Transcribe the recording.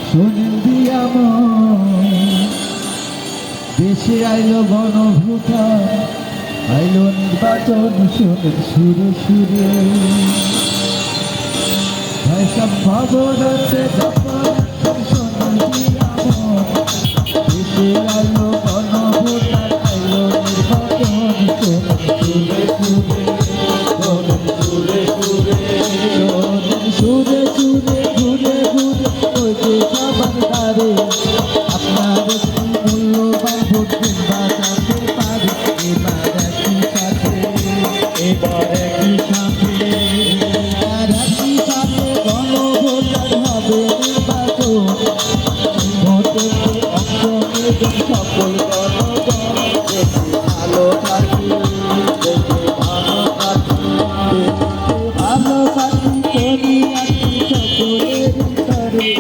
শোনেন দিয়া দেশে আইলো গণভোটা, আইলো নির্বাচন, শোনেন সুরে সুরে ভাই সব খবর আছে শোনেন দিয়া দেশে আইলো গণভোটা, আইলো নির্বাচন, শোনেন সুরে সুরে শোনেন সুরে সুরে ঘুরে ঘুরে ওই যে সবার দ্বারে আপনার একটি মূল্যবান ভোট বাঁচাতে পারে। এবার একই সাথে গণভোটার হবে নির্বাচন, ভোটে অংশ নেবেন সকল জনগণ, ভালো থাকি ভালো থাকি ভালো থাকি সকলের ভিতরে।